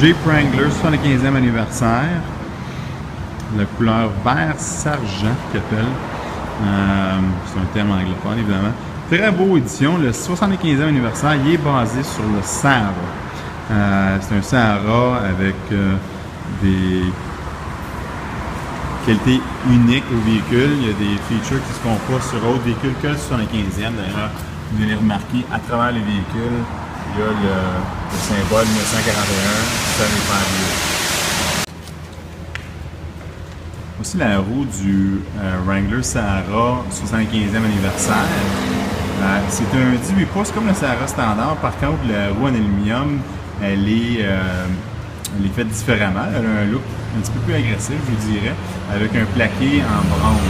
Jeep Wrangler 75e anniversaire. La couleur vert sargent qu'il appelle. C'est un terme anglophone évidemment. Très beau édition. Le 75e anniversaire, il est basé sur le Sahara. C'est un Sahara avec des qualités uniques au véhicule. Il y a des features qui ne se font pas sur autres véhicules que le 75e. D'ailleurs, vous allez remarquer à travers les véhicules, il y a le symbole 1941, ça n'est pas vieux. Aussi la roue du Wrangler Sahara 75e anniversaire. C'est un 18 pouces comme le Sahara standard. Par contre, la roue en aluminium, elle est faite différemment. Elle a un look un petit peu plus agressif, je vous dirais, avec un plaqué en bronze.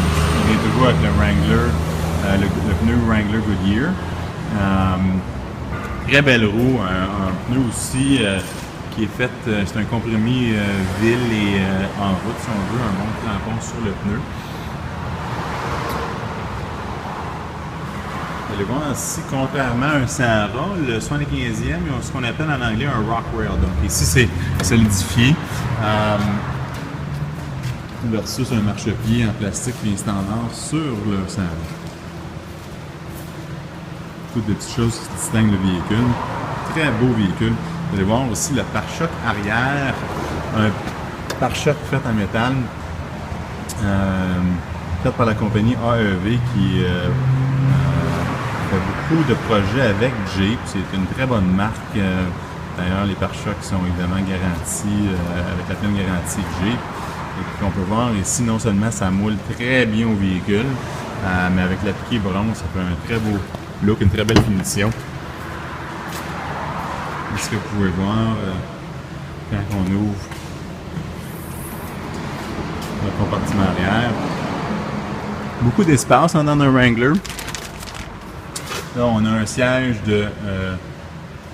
Il est toujours avec le Wrangler, le pneu Wrangler Goodyear. Très belle roue, un pneu aussi qui est fait, c'est un compromis ville et en route, si on veut, un bon crampon sur le pneu. Vous allez voir ici, contrairement à un Sahara, le 75e, il y a ce qu'on appelle en anglais un Rockwell. Donc ici, c'est solidifié. Versus un marchepied en plastique bien standard sur le Sahara. Toutes des petites choses qui distinguent le véhicule. Très beau véhicule. Vous allez voir aussi le pare-choc arrière, un pare-choc fait en métal, fait par la compagnie AEV qui fait beaucoup de projets avec Jeep. C'est une très bonne marque. D'ailleurs, les pare-chocs sont évidemment garantis avec la pleine garantie de Jeep. Et puis on peut voir ici, non seulement ça moule très bien au véhicule, mais avec l'appliqué bronze, ça fait un très beau look, une très belle finition. Ce que vous pouvez voir quand on ouvre le compartiment arrière. Beaucoup d'espace en dans un Wrangler. Là, on a un siège de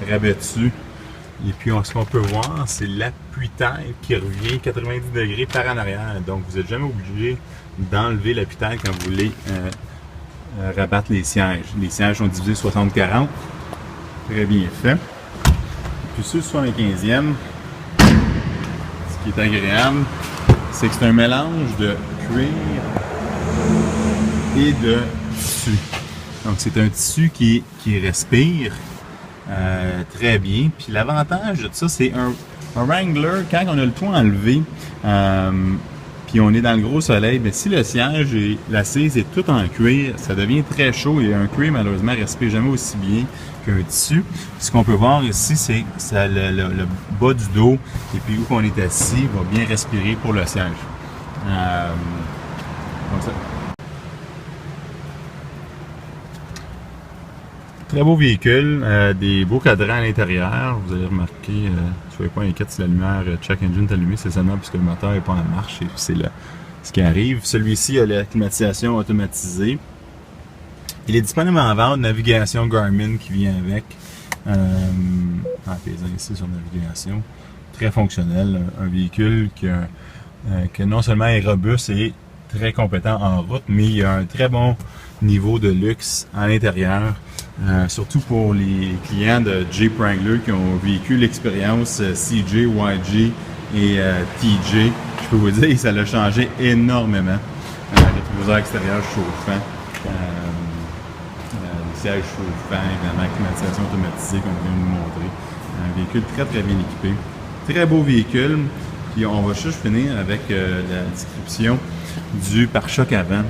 rabattu. Et puis, ce qu'on peut voir, c'est l'appui-tête qui revient 90 degrés par en arrière. Donc, vous n'êtes jamais obligé d'enlever l'appui-tête quand vous voulez rabattre les sièges. Les sièges sont divisés 60-40. Très bien fait. Puis sur le 75e, ce qui est agréable, c'est que c'est un mélange de cuir et de tissu. Donc, c'est un tissu qui respire très bien. Puis l'avantage de ça, c'est un Wrangler, quand on a le toit enlevé, puis on est dans le gros soleil, bien, si le siège et l'assise est tout en cuir, ça devient très chaud et un cuir, malheureusement, ne respire jamais aussi bien qu'un tissu. Ce qu'on peut voir ici, c'est que le bas du dos et puis où on est assis va bien respirer pour le siège. Comme ça. Très beau véhicule, des beaux cadrans à l'intérieur. Vous allez remarquer, ne soyez pas inquiets si la lumière check engine est allumée, c'est seulement parce que le moteur n'est pas en marche et c'est ce qui arrive. Celui-ci a la climatisation automatisée. Il est disponible en vente, navigation Garmin qui vient avec. En faisant ici sur navigation. Très fonctionnel, un véhicule qui non seulement est robuste et très compétent en route, mais il a un très bon niveau de luxe à l'intérieur. Surtout pour les clients de Jeep Wrangler qui ont vécu l'expérience CJ, YG et TJ. Je peux vous dire, ça l'a changé énormément. Rétroviseur extérieur chauffant, les sièges chauffants, évidemment, climatisation automatisée comme on vient de nous montrer. Un véhicule très très bien équipé. Très beau véhicule. Puis on va juste finir avec la description du pare-choc avant,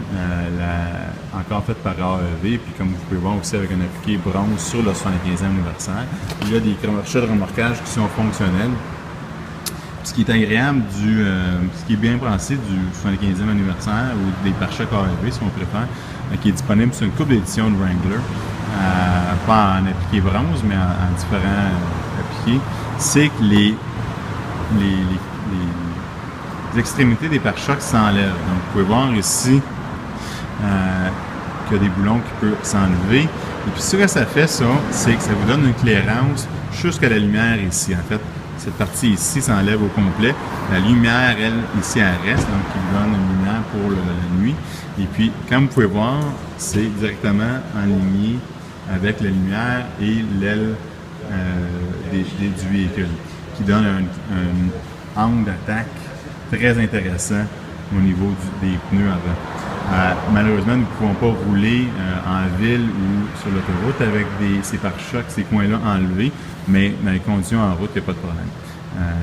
encore fait par AEV, puis comme vous pouvez voir aussi avec un appliqué bronze sur le 75e anniversaire. Il y a des crochets de remorquage qui sont fonctionnels. Ce qui est agréable, ce qui est bien pensé du 75e anniversaire ou des pare-chocs AEV, si on préfère, qui est disponible sur une couple d'éditions de Wrangler, pas en appliqué bronze, mais en différents appliqués, c'est que les extrémités des pare-chocs s'enlèvent. Donc, vous pouvez voir ici qu'il y a des boulons qui peuvent s'enlever. Et puis, ce que ça fait, ça, c'est que ça vous donne une clairance jusqu'à la lumière ici. En fait, cette partie ici s'enlève au complet. La lumière, elle, ici, elle reste. Donc, il vous donne une lumière pour la nuit. Et puis, comme vous pouvez voir, c'est directement aligné avec la lumière et l'aile du véhicule. qui donne un angle d'attaque très intéressant au niveau des pneus avant. Malheureusement, nous ne pouvons pas rouler en ville ou sur l'autoroute avec ces pare-chocs, ces coins-là enlevés, mais dans les conditions en route, il n'y a pas de problème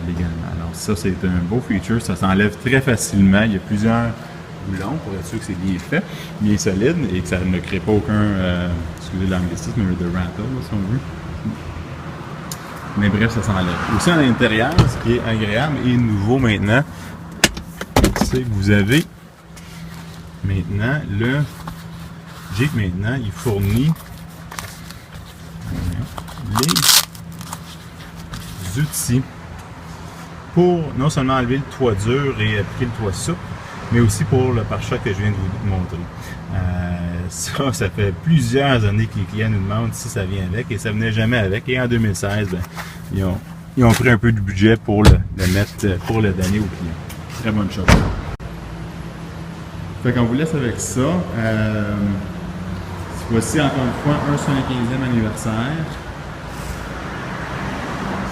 légalement. Alors ça, c'est un beau feature, ça s'enlève très facilement. Il y a plusieurs boulons pour être sûr que c'est bien fait, bien solide et que ça ne crée pas aucun, excusez l'anglicisme, mais de rattle, si on veut. Mais bref, ça s'enlève. Aussi à l'intérieur, ce qui est agréable et nouveau maintenant, c'est que vous avez maintenant le Jeep maintenant, il fournit les outils pour non seulement enlever le toit dur et appliquer le toit souple, mais aussi pour le pare-choc que je viens de vous montrer. Ça fait plusieurs années que les clients nous demandent si ça vient avec, et ça venait jamais avec. Et en 2016, ben, ils ont pris un peu de budget pour le mettre, pour le donner aux clients. Très bonne chose. Fait qu'on vous laisse avec ça. Voici encore une fois un 75e anniversaire.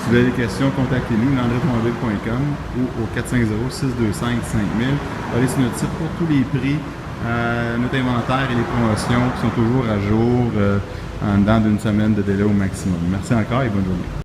Si vous avez des questions, contactez-nous, landryautomobile.com ou au 450-625-5000. Allez sur notre site pour tous les prix, notre inventaire et les promotions qui sont toujours à jour en dedans d'une semaine de délai au maximum. Merci encore et bonne journée.